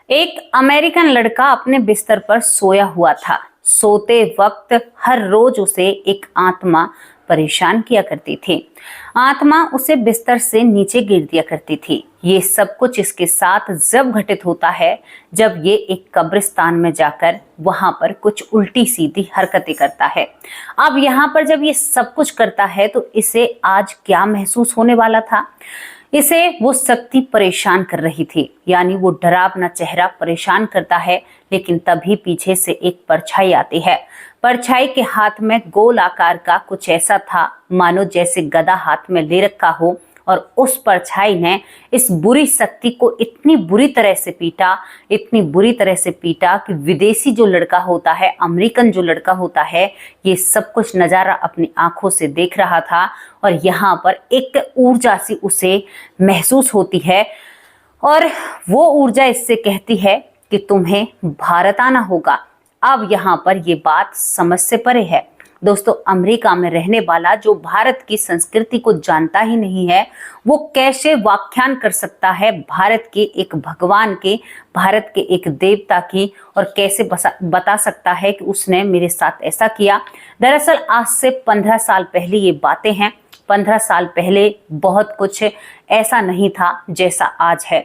एक अमेरिकन लड़का अपने बिस्तर पर सोया हुआ था। सोते वक्त हर रोज उसे एक आत्मा परेशान किया करती थी। आत्मा उसे बिस्तर से नीचे गिर दिया करती थी। ये सब कुछ इसके साथ जब घटित होता है जब ये एक कब्रिस्तान में जाकर वहां पर कुछ उल्टी सीधी हरकतें करता है। अब यहाँ पर जब ये सब कुछ करता है तो इसे आज क्या महसूस होने वाला था। इसे वो शक्ति परेशान कर रही थी, यानी वो डरावना चेहरा परेशान करता है। लेकिन तभी पीछे से एक परछाई आती है। परछाई के हाथ में गोल आकार का कुछ ऐसा था मानो जैसे गदा हाथ में ले रखा हो, और उस परछाई ने इस बुरी शक्ति को इतनी बुरी तरह से पीटा कि विदेशी जो लड़का होता है, अमेरिकन जो लड़का होता है, ये सब कुछ नजारा अपनी आंखों से देख रहा था। और यहाँ पर एक ऊर्जा सी उसे महसूस होती है और वो ऊर्जा इससे कहती है कि तुम्हें भारत आना होगा। अब यहाँ पर ये बात समझ से परे है। दोस्तों, अमेरिका में रहने वाला जो भारत की संस्कृति को जानता ही नहीं है, वो कैसे व्याख्यान कर सकता है भारत के एक भगवान के, भारत के एक देवता की, और कैसे बता सकता है कि उसने मेरे साथ ऐसा किया। दरअसल आज से 15 साल पहले ये बातें हैं। 15 साल पहले बहुत कुछ ऐसा नहीं था जैसा आज है।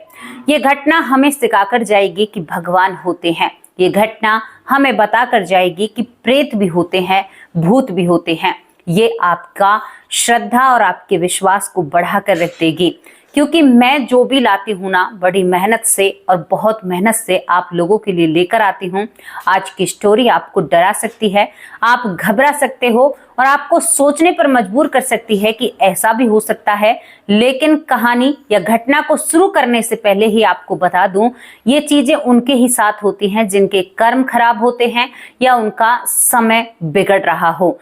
ये घटना हमें सिखाकर जाएगी कि भगवान होते हैं। ये घटना हमें बताकर जाएगी कि प्रेत भी होते हैं, भूत भी होते हैं। ये आपका श्रद्धा और आपके विश्वास को बढ़ाकर रख देगी, क्योंकि मैं जो भी लाती हूँ ना, बड़ी मेहनत से और बहुत मेहनत से आप लोगों के लिए लेकर आती हूँ। आज की स्टोरी आपको डरा सकती है, आप घबरा सकते हो और आपको सोचने पर मजबूर कर सकती है कि ऐसा भी हो सकता है। लेकिन कहानी या घटना को शुरू करने से पहले ही आपको बता दूं, ये चीजें उनके ही साथ होती हैं जिनके कर्म खराब होते हैं या उनका समय बिगड़ रहा हो।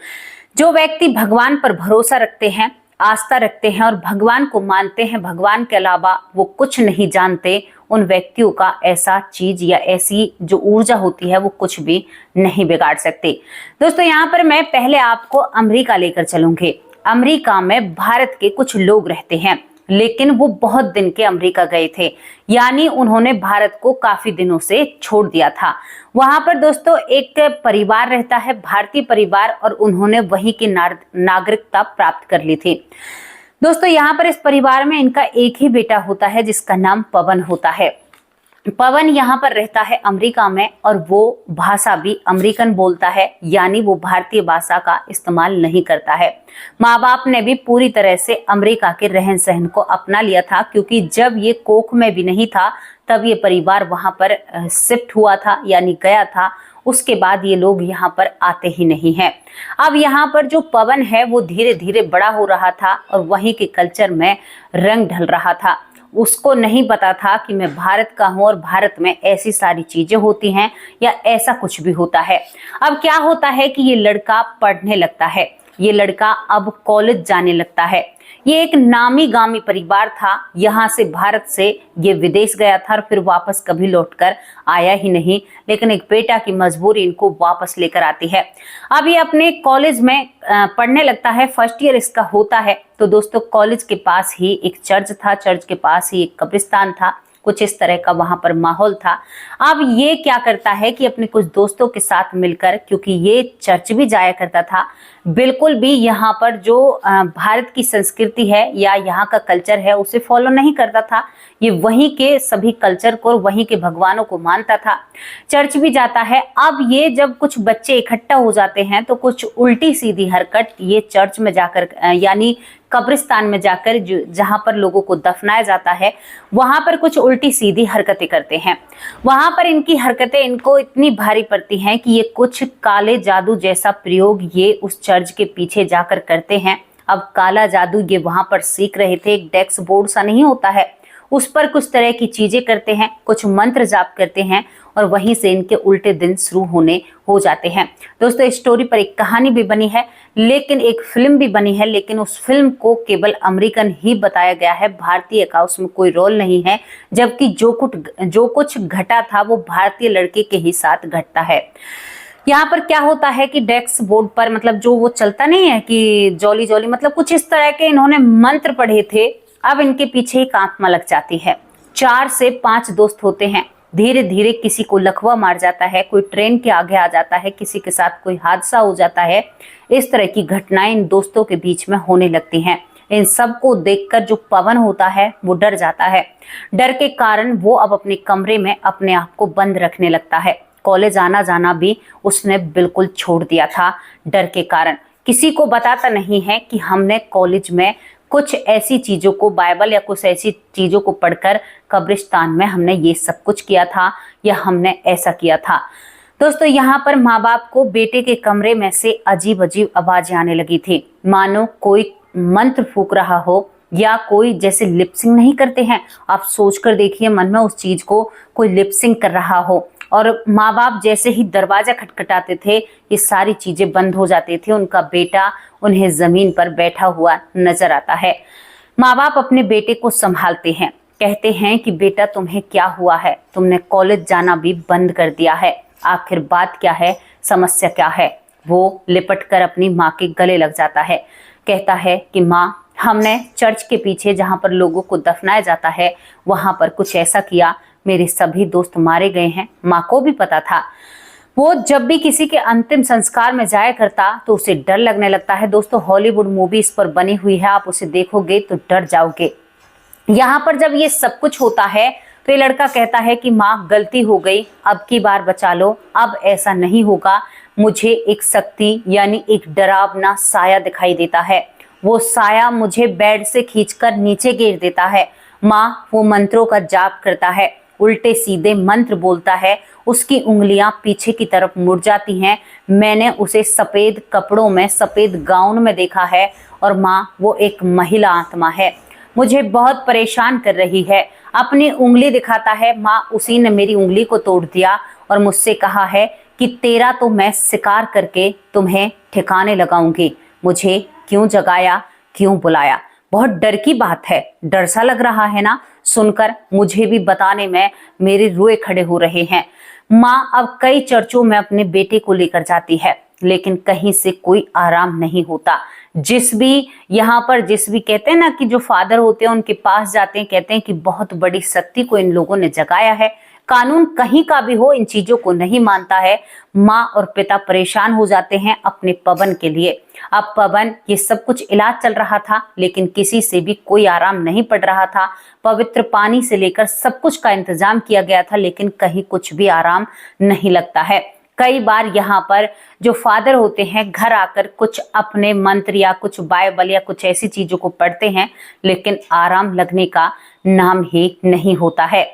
जो व्यक्ति भगवान पर भरोसा रखते हैं, आस्था रखते हैं और भगवान को मानते हैं, भगवान के अलावा वो कुछ नहीं जानते, उन व्यक्तियों का ऐसा चीज या ऐसी जो ऊर्जा होती है वो कुछ भी नहीं बिगाड़ सकती। दोस्तों, यहाँ पर मैं पहले आपको अमेरिका लेकर चलूंगी। अमेरिका में भारत के कुछ लोग रहते हैं, लेकिन वो बहुत दिन के अमेरिका गए थे, यानी उन्होंने भारत को काफी दिनों से छोड़ दिया था। वहां पर दोस्तों एक परिवार रहता है, भारतीय परिवार, और उन्होंने वहीं की नागरिकता प्राप्त कर ली थी। दोस्तों, यहाँ पर इस परिवार में इनका एक ही बेटा होता है जिसका नाम पवन होता है। पवन यहाँ पर रहता है अमेरिका में और वो भाषा भी अमेरिकन बोलता है, यानी वो भारतीय भाषा का इस्तेमाल नहीं करता है। माँ बाप ने भी पूरी तरह से अमेरिका के रहन सहन को अपना लिया था, क्योंकि जब ये कोख में भी नहीं था तब ये परिवार वहां पर शिफ्ट हुआ था, यानी गया था। उसके बाद ये लोग यहाँ पर आते ही नहीं हैं। अब यहाँ पर जो पवन है वो धीरे धीरे बड़ा हो रहा था और वहीं के कल्चर में रंग ढल रहा था। उसको नहीं पता था कि मैं भारत का हूं और भारत में ऐसी सारी चीजें होती हैं या ऐसा कुछ भी होता है। अब क्या होता है कि ये लड़का पढ़ने लगता है, ये लड़का अब कॉलेज जाने लगता है। ये एक नामी गामी परिवार था। यहाँ से, भारत से ये विदेश गया था और फिर वापस कभी लौटकर आया ही नहीं, लेकिन एक बेटा की मजबूरी इनको वापस लेकर आती है। अब ये अपने कॉलेज में पढ़ने लगता है, फर्स्ट ईयर इसका होता है। तो दोस्तों, कॉलेज के पास ही एक चर्च था, चर्च के पास ही एक कब्रिस्तान था, कुछ इस तरह का वहां पर माहौल था। अब ये क्या करता है कि अपने कुछ दोस्तों के साथ मिलकर, क्योंकि ये चर्च भी जाया करता था, बिल्कुल भी यहाँ पर जो भारत की संस्कृति है या यहाँ का कल्चर है उसे फॉलो नहीं करता था। ये वहीं के सभी कल्चर को, वहीं के भगवानों को मानता था, चर्च भी जाता है। अब ये जब कुछ बच्चे इकट्ठा हो जाते हैं तो कुछ उल्टी सीधी हरकत ये चर्च में जाकर, यानी कब्रिस्तान में जाकर, जहां पर लोगों को दफनाया जाता है, वहां पर कुछ उल्टी सीधी हरकतें करते हैं। वहां पर इनकी हरकतें इनको इतनी भारी पड़ती हैं कि ये कुछ काले जादू जैसा प्रयोग ये उस चर्च के पीछे जाकर करते हैं। अब काला जादू ये वहां पर सीख रहे थे। एक डेस्क बोर्ड सा नहीं होता है, उस पर कुछ तरह की चीजें करते हैं, कुछ मंत्र जाप करते हैं और वहीं से इनके उल्टे दिन शुरू होने हो जाते हैं। दोस्तों, इस स्टोरी पर एक कहानी भी बनी है, लेकिन एक फिल्म भी बनी है, लेकिन उस फिल्म को केवल अमेरिकन ही बताया गया है, भारतीय का उसमें कोई रोल नहीं है। जबकि जो कुछ घटा था वो भारतीय लड़के के ही साथ घटता है। यहाँ पर क्या होता है कि डेस्क बोर्ड पर, मतलब जो वो चलता नहीं है कि जॉली जॉली, मतलब कुछ इस तरह के इन्होंने मंत्र पढ़े थे। अब इनके पीछे एक आत्मा लग जाती है। 4 से 5 दोस्त होते हैं, धीरे धीरे किसी को लकवा मार जाता है, कोई ट्रेन के आगे आ जाता है, किसी के साथ कोई हादसा हो जाता है। इस तरह की घटनाएं इन दोस्तों के बीच में होने लगती हैं। इन सब को देखकर जो पवन होता है वो डर जाता है। डर के कारण वो अब अपने कमरे में अपने आप को बंद रखने लगता है। कॉलेज आना जाना भी उसने बिल्कुल छोड़ दिया था डर के कारण। किसी को बताता नहीं है कि हमने कॉलेज में कुछ ऐसी चीजों को, बाइबल या कुछ ऐसी चीजों को पढ़कर कब्रिस्तान में हमने ये सब कुछ किया था या हमने ऐसा किया था। दोस्तों, यहाँ पर माँ बाप को बेटे के कमरे में से अजीब अजीब आवाजें आने लगी थी, मानो कोई मंत्र फूंक रहा हो या कोई, जैसे लिपसिंग नहीं करते हैं, आप सोच कर देखिए मन में उस चीज को कोई लिपसिंग कर रहा हो। और माँ बाप जैसे ही दरवाजा खटखटाते थे ये सारी चीजें बंद हो जाती थी। उनका बेटा उन्हें जमीन पर बैठा हुआ नजर आता है। माँ बाप अपने बेटे को संभालते हैं, कहते हैं कि बेटा तुम्हें क्या हुआ है, तुमने कॉलेज जाना भी बंद कर दिया है, आखिर बात क्या है, समस्या क्या है। वो लिपट कर अपनी माँ के गले लग जाता है, कहता है कि माँ, हमने चर्च के पीछे जहाँ पर लोगों को दफनाया जाता है वहां पर कुछ ऐसा किया, मेरे सभी दोस्त मारे गए हैं। माँ को भी पता था। वो जब भी किसी के अंतिम संस्कार में जाया करता तो उसे डर लगने लगता है। दोस्तों, हॉलीवुड मूवी इस पर बनी हुई है, आप उसे देखोगे तो डर जाओगे। यहाँ पर जब ये सब कुछ होता है तो ये लड़का कहता है कि माँ, गलती हो गई, अब की बार बचा लो, अब ऐसा नहीं होगा। मुझे एक शक्ति यानी एक डरावना साया दिखाई देता है। वो साया मुझे बेड से खींचकर नीचे गिर देता है। माँ, वो मंत्रों का जाप करता है, उल्टे सीधे मंत्र बोलता है, उसकी उंगलियां पीछे की तरफ मुड़ जाती हैं। मैंने उसे सफेद कपड़ों में, सफेद गाउन में देखा है। और माँ, वो एक महिला आत्मा है, मुझे बहुत परेशान कर रही है। अपनी उंगली दिखाता है। माँ, उसी ने मेरी उंगली को तोड़ दिया और मुझसे कहा है कि तेरा तो मैं शिकार करके तुम्हें ठिकाने लगाऊंगी। मुझे क्यों जगाया, क्यों बुलाया। बहुत डर की बात है, डर सा लग रहा है ना सुनकर। मुझे भी बताने में मेरे रोए खड़े हो रहे हैं। माँ अब कई चर्चों में अपने बेटे को लेकर जाती है, लेकिन कहीं से कोई आराम नहीं होता। जिस भी कहते हैं ना कि जो फादर होते हैं उनके पास जाते हैं, कहते हैं कि बहुत बड़ी शक्ति को इन लोगों ने जगाया है। कानून कहीं का भी हो, इन चीजों को नहीं मानता है। माँ और पिता परेशान हो जाते हैं अपने पवन के लिए। अब पवन, ये सब कुछ इलाज चल रहा था लेकिन किसी से भी कोई आराम नहीं पड़ रहा था। पवित्र पानी से लेकर सब कुछ का इंतजाम किया गया था लेकिन कहीं कुछ भी आराम नहीं लगता है। कई बार यहाँ पर जो फादर होते हैं घर आकर कुछ अपने मंत्र या कुछ बाइबल या कुछ ऐसी चीजों को पढ़ते हैं लेकिन आराम लगने का नाम ही नहीं होता है।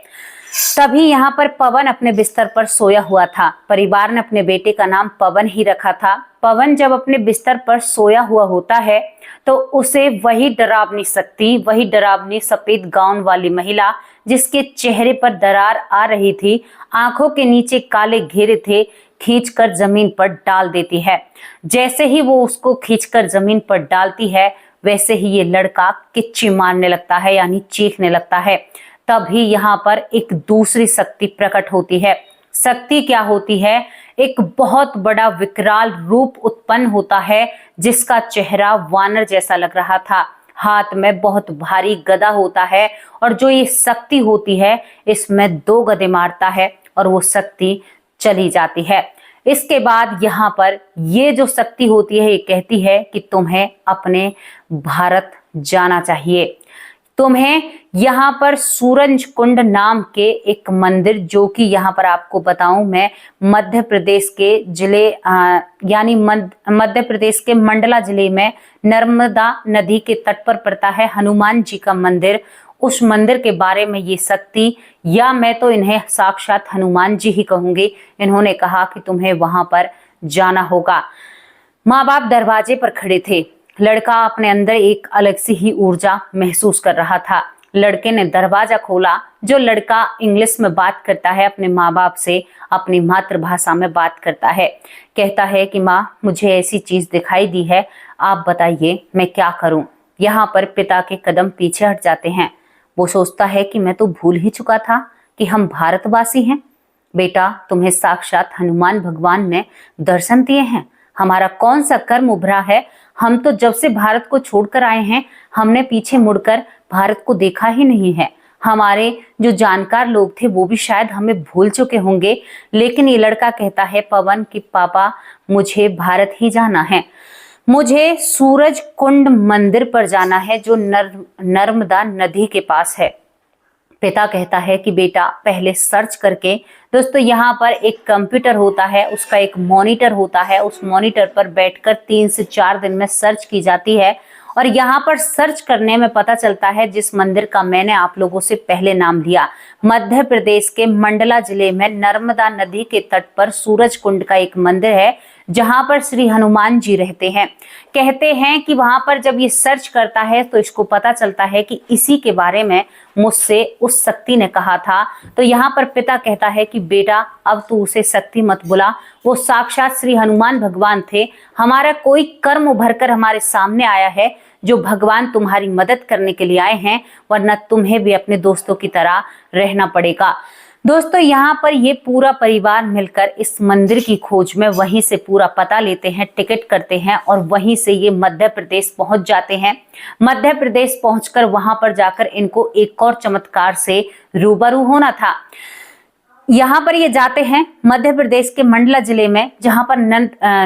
तभी यहाँ पर पवन अपने बिस्तर पर सोया हुआ था। परिवार ने अपने बेटे का नाम पवन ही रखा था। पवन जब अपने बिस्तर पर सोया हुआ होता है तो उसे वही डरावनी शक्ति, वही डरावनी सफेद गाउन वाली महिला, जिसके चेहरे पर दरार आ रही थी, आंखों के नीचे काले घेरे थे, खींचकर जमीन पर डाल देती है। जैसे ही वो उसको खींचकर जमीन पर डालती है वैसे ही ये लड़का किच्ची मारने लगता है, यानी चीखने लगता है। तभी यहाँ पर एक दूसरी शक्ति प्रकट होती है। शक्ति क्या होती है? एक बहुत बड़ा विकराल रूप उत्पन्न होता है जिसका चेहरा वानर जैसा लग रहा था। हाथ में बहुत भारी गदा होता है और जो ये शक्ति होती है इसमें 2 गदे मारता है और वो शक्ति चली जाती है। इसके बाद यहाँ पर ये जो शक्ति होती है ये कहती है कि तुम्हें अपने भारत जाना चाहिए। तुम्हें यहाँ पर सूरज कुंड नाम के एक मंदिर, जो कि यहाँ पर आपको बताऊं मैं, मध्य प्रदेश के जिले यानी मध्य प्रदेश के मंडला जिले में नर्मदा नदी के तट पर पड़ता है हनुमान जी का मंदिर। उस मंदिर के बारे में ये शक्ति, या मैं तो इन्हें साक्षात हनुमान जी ही कहूंगी, इन्होंने कहा कि तुम्हें वहां पर जाना होगा। माँ बाप दरवाजे पर खड़े थे। लड़का अपने अंदर एक अलग सी ही ऊर्जा महसूस कर रहा था। लड़के ने दरवाजा खोला। जो लड़का इंग्लिश में बात करता है अपने माँ बाप से, अपनी मातृभाषा में बात करता है, कहता है कि माँ, मुझे ऐसी चीज दिखाई दी है, आप बताइए मैं क्या करूं। यहाँ पर पिता के कदम पीछे हट जाते हैं। वो सोचता है कि मैं तो भूल ही चुका था कि हम भारतवासी हैं। बेटा, तुम्हें साक्षात हनुमान भगवान ने दर्शन दिए हैं। हमारा कौन सा कर्म उभरा है? हम तो जब से भारत को छोड़कर आए हैं हमने पीछे मुड़कर भारत को देखा ही नहीं है। हमारे जो जानकार लोग थे वो भी शायद हमें भूल चुके होंगे, लेकिन ये लड़का कहता है पवन कि पापा मुझे भारत ही जाना है, मुझे सूरज कुंड मंदिर पर जाना है जो नर्मदा नदी के पास है। पिता कहता है कि बेटा पहले सर्च करके, दोस्तों यहाँ पर एक कंप्यूटर होता है, उसका एक मॉनिटर होता है, उस मॉनिटर पर बैठकर 3 से 4 दिन में सर्च की जाती है और यहाँ पर सर्च करने में पता चलता है जिस मंदिर का मैंने आप लोगों से पहले नाम लिया, मध्य प्रदेश के मंडला जिले में नर्मदा नदी के तट पर सूरज कुंड का एक मंदिर है जहां पर श्री हनुमान जी रहते हैं। कहते हैं कि वहां पर जब ये सर्च करता है तो इसको पता चलता है कि इसी के बारे में मुझसे उस शक्ति ने कहा था। तो यहाँ पर पिता कहता है कि बेटा अब तू उसे शक्ति मत बुला, वो साक्षात श्री हनुमान भगवान थे, हमारा कोई कर्म उभर कर हमारे सामने आया है जो भगवान तुम्हारी मदद करने के लिए आए हैं, वरना तुम्हें भी अपने दोस्तों की तरह रहना पड़ेगा। दोस्तों यहाँ पर ये पूरा परिवार मिलकर इस मंदिर की खोज में वहीं से पूरा पता लेते हैं, टिकट करते हैं और वहीं से ये मध्य प्रदेश पहुंच जाते हैं। मध्य प्रदेश पहुंचकर वहां पर जाकर इनको एक और चमत्कार से रूबरू होना था। यहाँ पर ये जाते हैं मध्य प्रदेश के मंडला जिले में, जहां पर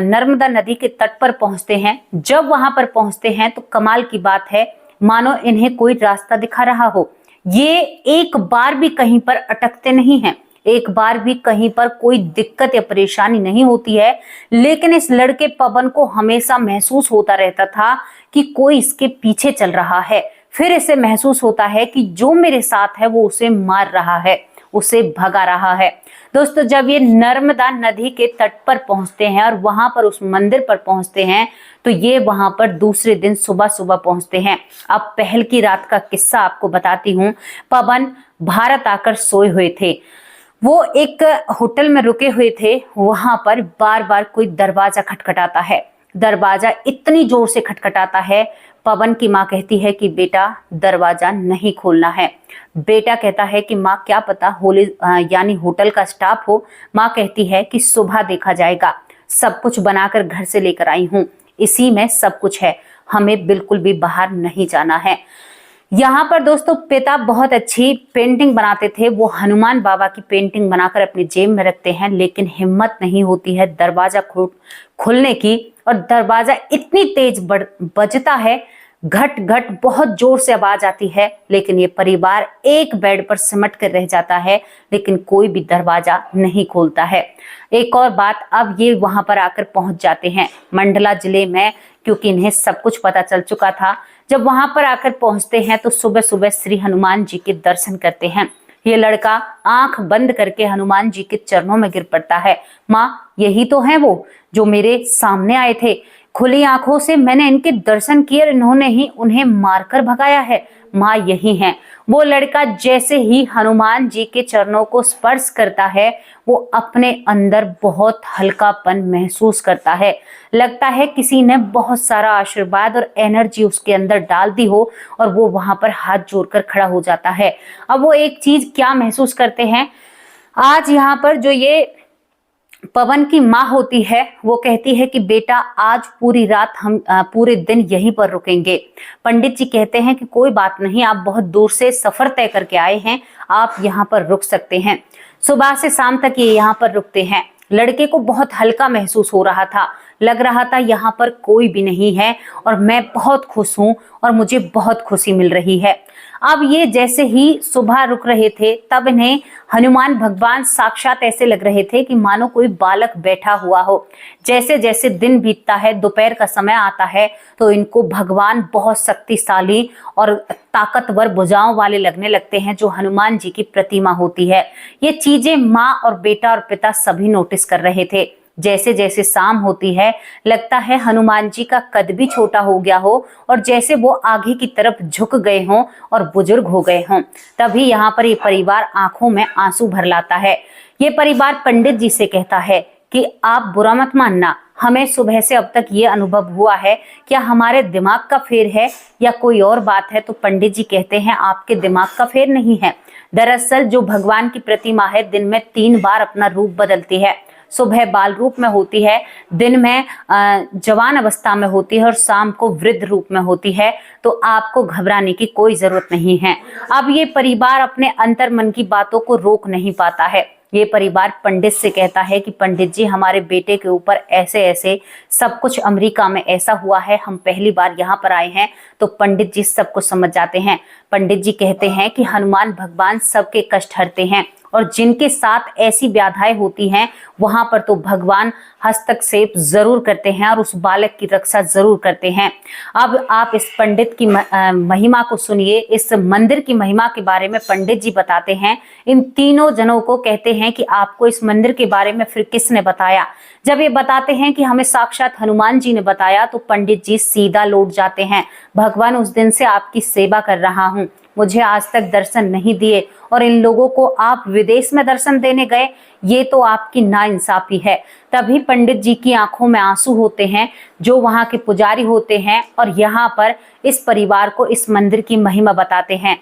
नर्मदा नदी के तट पर पहुंचते हैं। जब वहां पर पहुंचते हैं तो कमाल की बात है, मानो इन्हें कोई रास्ता दिखा रहा हो। ये एक बार भी कहीं पर अटकते नहीं हैं, एक बार भी कहीं पर कोई दिक्कत या परेशानी नहीं होती है। लेकिन इस लड़के पवन को हमेशा महसूस होता रहता था कि कोई इसके पीछे चल रहा है। फिर इसे महसूस होता है कि जो मेरे साथ है वो उसे मार रहा है, उसे भगा रहा है। दोस्तों जब ये नर्मदा नदी के तट पर पहुंचते हैं और वहां पर उस मंदिर पर पहुंचते हैं तो ये वहां पर दूसरे दिन सुबह सुबह पहुंचते हैं। अब पहल की रात का किस्सा आपको बताती हूँ। पवन भारत आकर सोए हुए थे, वो एक होटल में रुके हुए थे। वहां पर बार बार कोई दरवाजा खटखटाता है, दरवाजा इतनी जोर से खटखटाता है, पवन की माँ कहती है कि बेटा दरवाजा नहीं खोलना है। बेटा कहता है कि माँ क्या पता यानी होटल का स्टाफ हो। माँ कहती है कि सुबह देखा जाएगा, सब कुछ बनाकर घर से लेकर आई हूँ, इसी में सब कुछ है, हमें बिल्कुल भी बाहर नहीं जाना है। यहाँ पर दोस्तों पिता बहुत अच्छी पेंटिंग बनाते थे, वो हनुमान बाबा की पेंटिंग बनाकर अपनी जेब में रखते हैं, लेकिन हिम्मत नहीं होती है दरवाजा खोलने की। और दरवाजा इतनी तेज बजता है, घट घट बहुत जोर से आवाज आती है, लेकिन ये परिवार एक बेड पर सिमट कर रह जाता है, लेकिन कोई भी दरवाजा नहीं खोलता है। एक और बात, अब ये वहां पर आकर पहुंच जाते हैं मंडला जिले में, क्योंकि इन्हें सब कुछ पता चल चुका था। जब वहां पर आकर पहुंचते हैं तो सुबह सुबह श्री हनुमान जी के दर्शन करते हैं। ये लड़का आंख बंद करके हनुमान जी के चरणों में गिर पड़ता है। माँ यही तो है वो जो मेरे सामने आए थे, खुली आंखों से मैंने इनके दर्शन किए, इन्होंने ही उन्हें मारकर भगाया है। माँ यही हैं। वो लड़का जैसे ही हनुमान जी के चरणों को स्पर्श करता है वो अपने अंदर बहुत हल्कापन महसूस करता है। लगता है किसी ने बहुत सारा आशीर्वाद और एनर्जी उसके अंदर डाल दी हो और वो वहां पर हाथ जोड़कर खड़ा हो जाता है। अब वो एक चीज क्या महसूस करते हैं, आज यहाँ पर जो ये पवन की माँ होती है वो कहती है कि बेटा आज पूरी रात हम पूरे दिन यहीं पर रुकेंगे। पंडित जी कहते हैं कि कोई बात नहीं, आप बहुत दूर से सफर तय करके आए हैं, आप यहाँ पर रुक सकते हैं। सुबह से शाम तक ये यहाँ पर रुकते हैं। लड़के को बहुत हल्का महसूस हो रहा था, लग रहा था यहाँ पर कोई भी नहीं है और मैं बहुत खुश हूँ और मुझे बहुत खुशी मिल रही है। अब ये जैसे ही सुबह रुक रहे थे तब इन्हें हनुमान भगवान साक्षात ऐसे लग रहे थे कि मानो कोई बालक बैठा हुआ हो। जैसे जैसे दिन बीतता है, दोपहर का समय आता है तो इनको भगवान बहुत शक्तिशाली और ताकतवर भुजाओं वाले लगने लगते हैं, जो हनुमान जी की प्रतिमा होती है। ये चीजें माँ और बेटा और पिता सभी नोटिस कर रहे थे। जैसे जैसे शाम होती है लगता है हनुमान जी का कद भी छोटा हो गया हो और जैसे वो आगे की तरफ झुक गए हों और बुजुर्ग हो गए हों। तभी यहाँ पर ये परिवार आंखों में आंसू भर लाता है। ये परिवार पंडित जी से कहता है कि आप बुरा मत मानना, हमें सुबह से अब तक ये अनुभव हुआ है, क्या हमारे दिमाग का फेर है या कोई और बात है? तो पंडित जी कहते हैं आपके दिमाग का फेर नहीं है, दरअसल जो भगवान की प्रतिमा है दिन में 3 बार अपना रूप बदलती है। सुबह बाल रूप में होती है, दिन में जवान अवस्था में होती है और शाम को वृद्ध रूप में होती है। तो आपको घबराने की कोई जरूरत नहीं है। अब ये परिवार अपने अंतर मन की बातों को रोक नहीं पाता है। ये परिवार पंडित से कहता है कि पंडित जी, हमारे बेटे के ऊपर ऐसे ऐसे सब कुछ अमेरिका में ऐसा हुआ है, हम पहली बार यहाँ पर आए हैं। तो पंडित जी सब कुछ समझ जाते हैं। पंडित जी कहते हैं कि हनुमान भगवान सबके कष्ट हरते हैं और जिनके साथ ऐसी व्याधाएं होती हैं वहां पर तो भगवान हस्तक्षेप जरूर करते हैं और उस बालक की रक्षा जरूर करते हैं। अब आप इस पंडित की महिमा को सुनिए। इस मंदिर की महिमा के बारे में पंडित जी बताते हैं। इन तीनों जनों को कहते हैं कि आपको इस मंदिर के बारे में फिर किसने बताया। जब ये बताते हैं कि हमें साक्षात हनुमान जी ने बताया, तो पंडित जी सीधा लौट जाते हैं। भगवान, उस दिन से आपकी सेवा कर रहा हूँ, मुझे आज तक दर्शन नहीं दिए और इन लोगों को आप विदेश में दर्शन देने गए, ये तो आपकी नाइंसाफी है। तभी पंडित जी की आंखों में आंसू होते हैं, जो वहां के पुजारी होते हैं, और यहाँ पर इस परिवार को इस मंदिर की महिमा बताते हैं।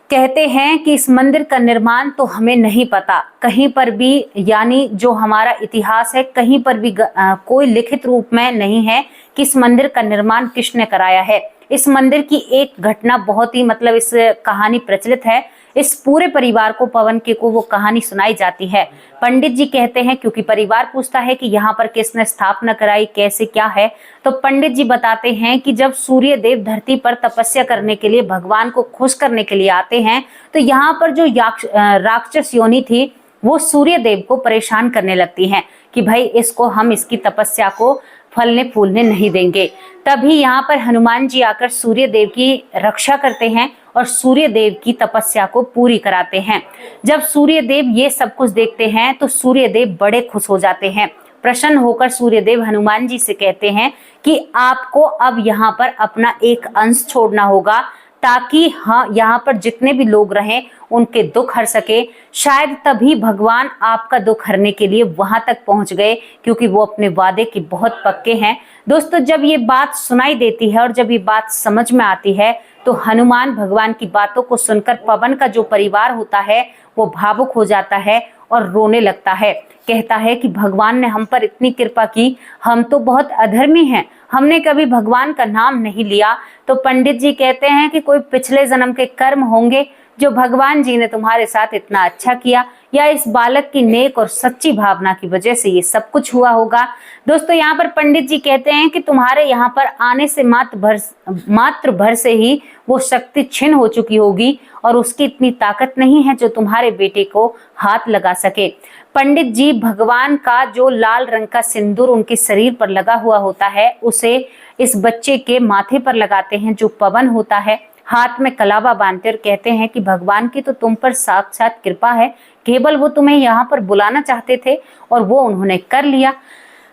कहते हैं कि इस मंदिर का निर्माण तो हमें नहीं पता, कहीं पर भी, यानी जो हमारा इतिहास है, कहीं पर भी कोई लिखित रूप में नहीं है कि इस मंदिर का निर्माण किसने कराया है। इस मंदिर की एक घटना बहुत ही, मतलब इस कहानी प्रचलित है। इस पूरे परिवार को, पवन के को वो कहानी सुनाई जाती है। पंडित जी कहते हैं, क्योंकि परिवार पूछता है कि यहाँ पर किसने स्थापना कराई, कैसे क्या है, तो पंडित जी बताते हैं कि जब सूर्य देव धरती पर तपस्या करने के लिए, भगवान को खुश करने के लिए आते हैं, तो यहाँ पर जो राक्षस योनि थी वो सूर्य देव को परेशान करने लगती हैं कि भाई इसको हम इसकी तपस्या को फलने फूलने नहीं देंगे। तभी यहाँ पर हनुमान जी आकर सूर्य देव की रक्षा करते हैं और सूर्य देव की तपस्या को पूरी कराते हैं। जब सूर्य देव ये सब कुछ देखते हैं तो सूर्य देव बड़े खुश हो जाते हैं। प्रसन्न होकर सूर्य देव हनुमान जी से कहते हैं कि आपको अब यहाँ पर अपना एक अंश छोड़ना होगा, ताकि हाँ, यहाँ पर जितने भी लोग रहें उनके दुख हर सके। शायद तभी भगवान आपका दुख हरने के लिए वहां तक पहुंच गए, क्योंकि वो अपने वादे के बहुत पक्के हैं। दोस्तों, जब ये बात सुनाई देती है और जब ये बात समझ में आती है, तो हनुमान भगवान की बातों को सुनकर पवन का जो परिवार होता है वो भावुक हो जाता है और रोने लगता है। कहता है कि भगवान ने हम पर इतनी कृपा की, हम तो बहुत अधर्मी हैं, हमने कभी भगवान का नाम नहीं लिया। तो पंडित जी कहते हैं कि कोई पिछले जन्म के कर्म होंगे जो भगवान जी ने तुम्हारे साथ इतना अच्छा किया, या इस बालक की नेक और सच्ची भावना की वजह से ये सब कुछ हुआ होगा। दोस्तों, यहाँ पर पंडित जी कहते हैं कि तुम्हारे यहाँ पर आने से मात्र भर से ही वो शक्ति छिन्न हो चुकी होगी और उसकी इतनी ताकत नहीं है जो तुम्हारे बेटे को हाथ लगा सके। पंडित जी भगवान का जो लाल रंग का सिंदूर उनके शरीर पर लगा हुआ होता है, उसे इस बच्चे के माथे पर लगाते हैं, जो पवन होता है। हाथ में कलावा बांधते और कहते हैं कि भगवान की तो तुम पर साक्षात कृपा है, केवल वो तुम्हें यहाँ पर बुलाना चाहते थे और वो उन्होंने कर लिया।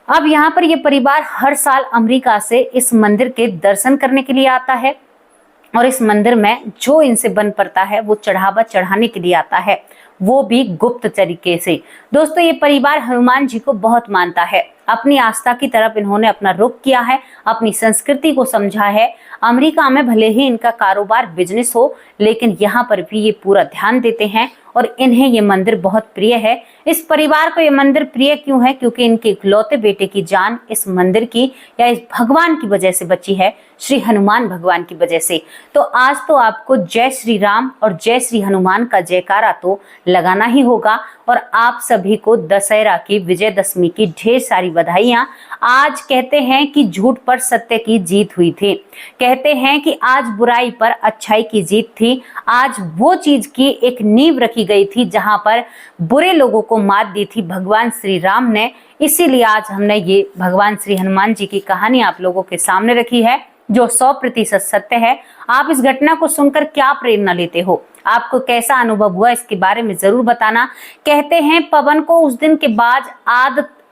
अब यहाँ पर ये परिवार हर साल अमेरिका से इस मंदिर के दर्शन करने के लिए आता है और इस मंदिर में जो इनसे बन पड़ता है वो चढ़ावा चढ़ाने के लिए आता है, वो भी गुप्त तरीके से। दोस्तों, ये परिवार हनुमान जी को बहुत मानता है। अपनी आस्था की तरफ इन्होंने अपना रुख किया है, अपनी संस्कृति को समझा है। अमेरिका में भले ही इनका कारोबार बिजनेस हो, लेकिन यहाँ पर भी ये पूरा ध्यान देते हैं और इन्हें ये मंदिर बहुत प्रिय है। इस परिवार को ये मंदिर प्रिय क्यों है? क्योंकि इनके इकलौते बेटे की जान इस मंदिर की या इस भगवान की वजह से बची है, श्री हनुमान भगवान की वजह से। तो आज तो आपको जय श्री राम और जय श्री हनुमान का जयकारा तो लगाना ही होगा। और आप सभी को दशहरा की, विजयदशमी की ढेर सारी बधाइयां। आज कहते हैं कि झूठ पर सत्य की जीत हुई थी, कहते हैं कि आज बुराई पर अच्छाई की जीत थी। आज वो चीज की एक नींव रखी गई थी जहां पर बुरे लोगों को मात दी थी भगवान श्री राम ने। इसीलिए आज हमने ये भगवान श्री हनुमान जी की कहानी आप लोगों के सामने रखी है, जो 100% सत्य है। आप इस घटना को सुनकर क्या प्रेरणा लेते हो? आपको कैसा अनुभव हुआ, इसके बारे में जरूर बताना। कहते हैं पवन को उस दिन के बाद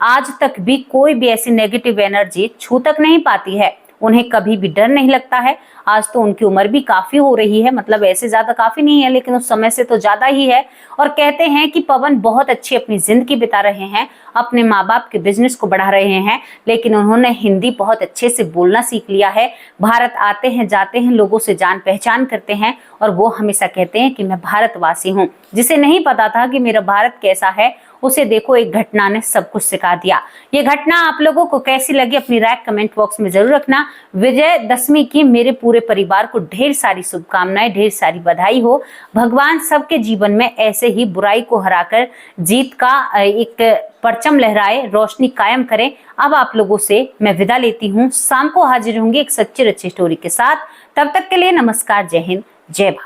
आज तक भी कोई भी ऐसी नेगेटिव एनर्जी छू तक नहीं पाती है। उन्हें कभी भी डर नहीं लगता है। आज तो उनकी उम्र भी काफी हो रही है, मतलब ऐसे ज्यादा काफी नहीं है, लेकिन उस समय से तो ज्यादा ही है। और कहते हैं कि पवन बहुत अच्छी अपनी जिंदगी बिता रहे हैं, अपने माँ बाप के बिजनेस को बढ़ा रहे हैं, लेकिन उन्होंने हिंदी बहुत अच्छे से बोलना सीख लिया है। भारत आते हैं, जाते हैं, लोगों से जान पहचान करते हैं और वो हमेशा कहते हैं कि मैं भारतवासी हूँ। जिसे नहीं पता था कि मेरा भारत कैसा है उसे देखो एक घटना ने सब कुछ सिखा दिया। ये घटना आप लोगों को कैसी लगी अपनी राय कमेंट बॉक्स में जरूर रखना। विजयदशमी की मेरे पूरे परिवार को ढेर सारी शुभकामनाएं, ढेर सारी बधाई हो। भगवान सबके जीवन में ऐसे ही बुराई को हराकर जीत का एक परचम लहराए, रोशनी कायम करे। अब आप लोगों से मैं विदा लेती हूँ। शाम को हाजिर होंगी एक सच्ची रच्ची स्टोरी के साथ। तब तक के लिए नमस्कार, जय हिंद, जय भारत।